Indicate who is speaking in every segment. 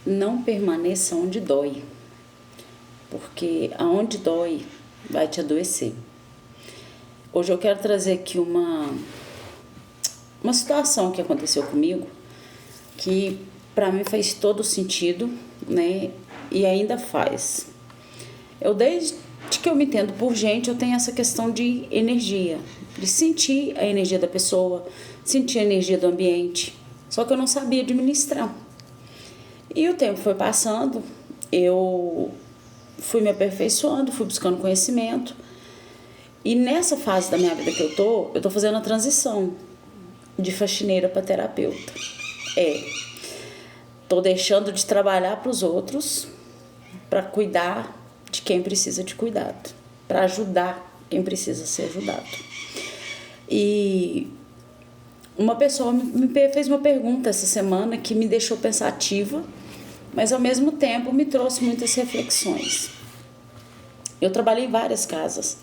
Speaker 1: não permaneça onde dói, porque aonde dói vai te adoecer. Hoje eu quero trazer aqui uma situação que aconteceu comigo, que para mim fez todo sentido, né? E ainda faz. Desde que eu me entendo por gente, eu tenho essa questão de energia, de sentir a energia da pessoa, sentir a energia do ambiente, só que eu não sabia administrar. E o tempo foi passando, eu fui me aperfeiçoando, fui buscando conhecimento. E nessa fase da minha vida que eu tô fazendo a transição de faxineira para terapeuta. Tô deixando de trabalhar para os outros para cuidar de quem precisa de cuidado, para ajudar quem precisa ser ajudado. E uma pessoa me fez uma pergunta essa semana que me deixou pensativa, mas ao mesmo tempo me trouxe muitas reflexões. Eu trabalhei em várias casas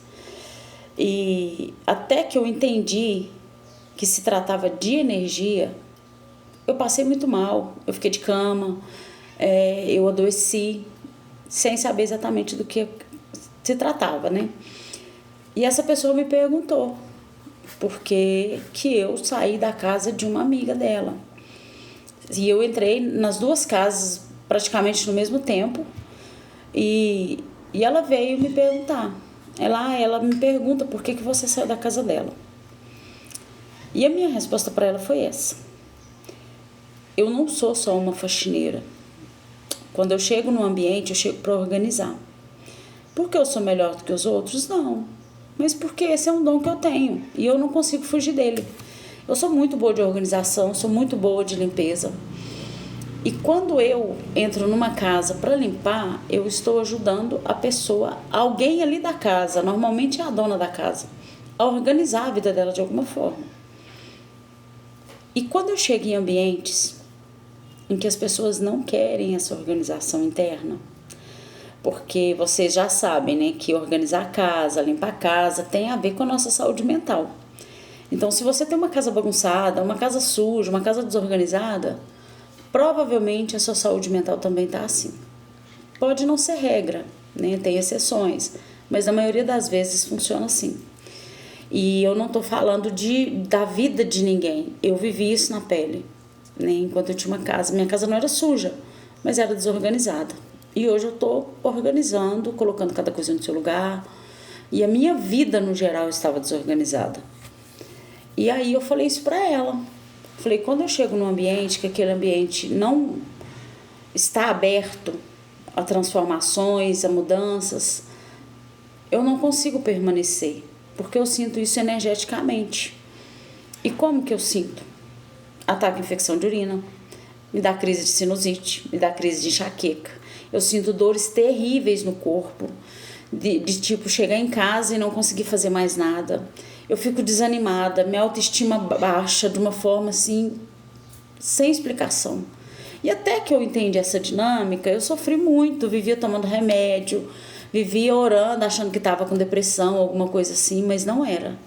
Speaker 1: e até que eu entendi que se tratava de energia, eu passei muito mal, eu fiquei de cama, eu adoeci, sem saber exatamente do que se tratava, né? E essa pessoa me perguntou por que eu saí da casa de uma amiga dela. E eu entrei nas duas casas praticamente no mesmo tempo, e ela veio me perguntar. Ela me pergunta por que você saiu da casa dela. E a minha resposta para ela foi essa: eu não sou só uma faxineira. Quando eu chego no ambiente, eu chego para organizar. Porque eu sou melhor do que os outros? Não. Mas porque esse é um dom que eu tenho e eu não consigo fugir dele. Eu sou muito boa de organização, sou muito boa de limpeza. E quando eu entro numa casa para limpar, eu estou ajudando a pessoa, alguém ali da casa, normalmente é a dona da casa, a organizar a vida dela de alguma forma. E quando eu chego em ambientes em que as pessoas não querem essa organização interna, porque vocês já sabem, né, que organizar a casa, limpar a casa, tem a ver com a nossa saúde mental. Então, se você tem uma casa bagunçada, uma casa suja, uma casa desorganizada, provavelmente a sua saúde mental também está assim. Pode não ser regra, né, tem exceções, mas na maioria das vezes funciona assim. E eu não estou falando da vida de ninguém, eu vivi isso na pele, né, enquanto eu tinha uma casa. Minha casa não era suja, mas era desorganizada. E hoje eu estou organizando, colocando cada coisa no seu lugar. E a minha vida, no geral, estava desorganizada. E aí eu falei isso para ela. Falei, quando eu chego num ambiente que aquele ambiente não está aberto a transformações, a mudanças, eu não consigo permanecer, porque eu sinto isso energeticamente. E como que eu sinto? Ataque de infecção de urina, me dá crise de sinusite, me dá crise de enxaqueca. Eu sinto dores terríveis no corpo, de tipo chegar em casa e não conseguir fazer mais nada. Eu fico desanimada, minha autoestima baixa de uma forma assim, sem explicação. E até que eu entendi essa dinâmica, eu sofri muito, vivia tomando remédio, vivia orando, achando que estava com depressão, alguma coisa assim, mas não era.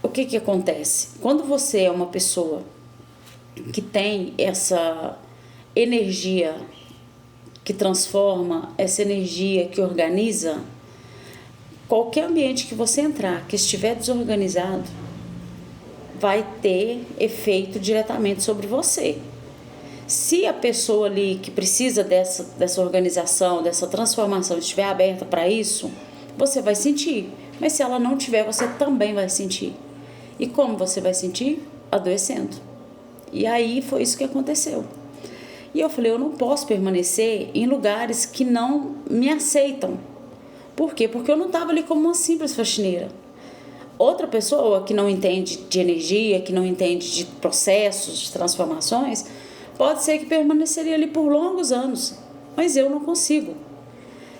Speaker 1: O que acontece? Quando você é uma pessoa que tem essa energia que transforma, essa energia que organiza, qualquer ambiente que você entrar, que estiver desorganizado, vai ter efeito diretamente sobre você. Se a pessoa ali que precisa dessa organização, dessa transformação, estiver aberta para isso, você vai sentir. Mas se ela não tiver, você também vai sentir. E como você vai sentir? Adoecendo. E aí foi isso que aconteceu. E eu falei, eu não posso permanecer em lugares que não me aceitam. Por quê? Porque eu não estava ali como uma simples faxineira. Outra pessoa que não entende de energia, que não entende de processos, de transformações, pode ser que permaneceria ali por longos anos. Mas eu não consigo.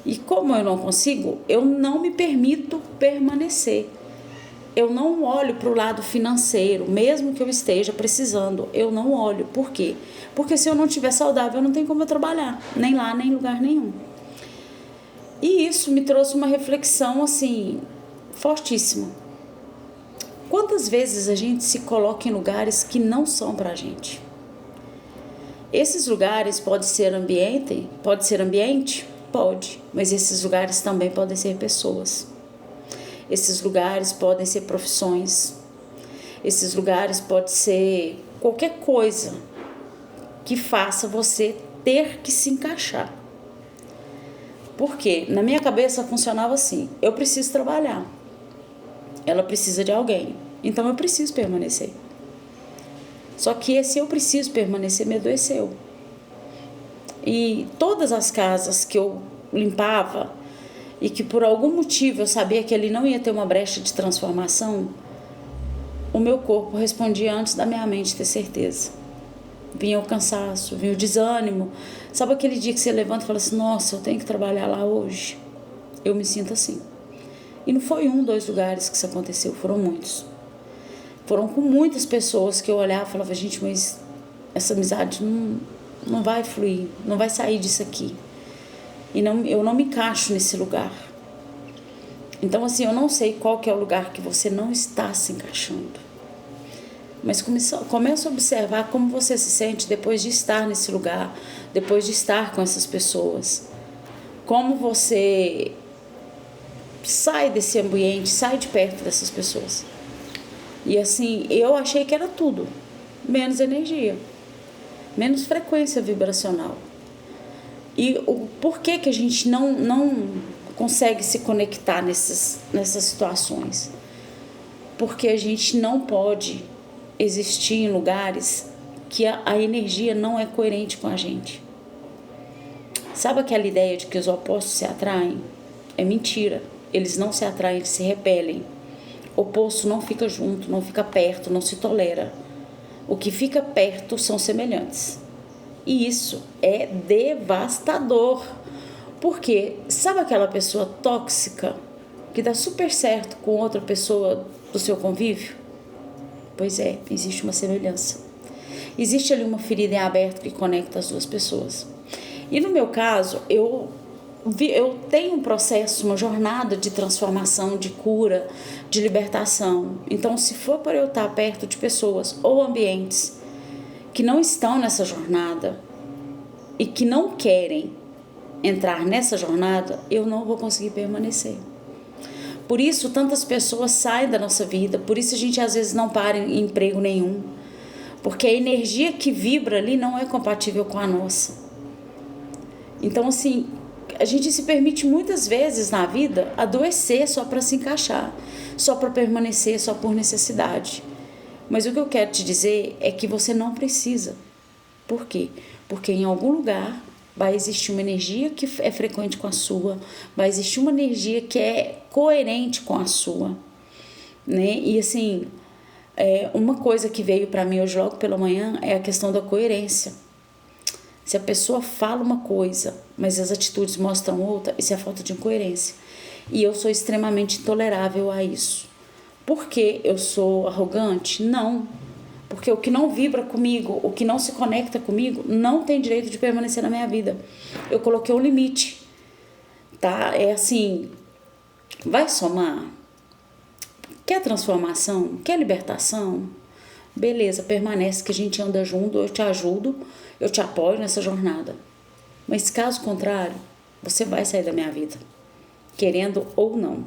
Speaker 1: E como eu não consigo, eu não me permito permanecer. Eu não olho para o lado financeiro, mesmo que eu esteja precisando, eu não olho. Por quê? Porque se eu não estiver saudável, não tem como eu trabalhar, nem lá, nem em lugar nenhum. E isso me trouxe uma reflexão, assim, fortíssima. Quantas vezes a gente se coloca em lugares que não são pra gente? Esses lugares pode ser ambiente, pode, mas esses lugares também podem ser pessoas. Esses lugares podem ser profissões. Esses lugares podem ser qualquer coisa que faça você ter que se encaixar. Porque na minha cabeça funcionava assim: eu preciso trabalhar, ela precisa de alguém, então eu preciso permanecer. Só que esse eu preciso permanecer me adoeceu. E todas as casas que eu limpava e que por algum motivo eu sabia que ali não ia ter uma brecha de transformação, o meu corpo respondia antes da minha mente ter certeza. Vinha o cansaço, vinha o desânimo. Sabe aquele dia que você levanta e fala assim: nossa, eu tenho que trabalhar lá hoje? Eu me sinto assim. E não foi 1, 2 lugares que isso aconteceu, foram muitos. Foram com muitas pessoas que eu olhava e falava: gente, mas essa amizade não vai fluir, não vai sair disso aqui. E eu não me encaixo nesse lugar. Então, assim, eu não sei qual que é o lugar que você não está se encaixando. Mas começa a observar como você se sente depois de estar nesse lugar, depois de estar com essas pessoas. Como você sai desse ambiente, sai de perto dessas pessoas. E assim, eu achei que era tudo, menos energia, menos frequência vibracional. E o porquê que a gente não consegue se conectar nessas situações? Porque a gente não pode existir em lugares que a energia não é coerente com a gente. Sabe aquela ideia de que os opostos se atraem? É mentira. Eles não se atraem, eles se repelem. Oposto não fica junto, não fica perto, não se tolera. O que fica perto são semelhantes. E isso é devastador. Porque sabe aquela pessoa tóxica que dá super certo com outra pessoa do seu convívio? Pois é, existe uma semelhança. Existe ali uma ferida em aberto que conecta as duas pessoas. E no meu caso, eu tenho um processo, uma jornada de transformação, de cura, de libertação. Então, se for para eu estar perto de pessoas ou ambientes que não estão nessa jornada e que não querem entrar nessa jornada, eu não vou conseguir permanecer. Por isso, tantas pessoas saem da nossa vida, por isso a gente às vezes não para em emprego nenhum, porque a energia que vibra ali não é compatível com a nossa. Então, assim, a gente se permite muitas vezes na vida adoecer só para se encaixar, só para permanecer, só por necessidade. Mas o que eu quero te dizer é que você não precisa. Por quê? Porque em algum lugar vai existir uma energia que é frequente com a sua, vai existir uma energia que é coerente com a sua, né? E assim, uma coisa que veio para mim hoje logo pela manhã é a questão da coerência. Se a pessoa fala uma coisa, mas as atitudes mostram outra, isso é falta de incoerência. E eu sou extremamente intolerável a isso. Por que eu sou arrogante? Não. Porque o que não vibra comigo, o que não se conecta comigo, não tem direito de permanecer na minha vida. Eu coloquei um limite, tá? É assim, vai somar? Quer transformação? Quer libertação? Beleza, permanece que a gente anda junto, eu te ajudo, eu te apoio nessa jornada. Mas caso contrário, você vai sair da minha vida, querendo ou não.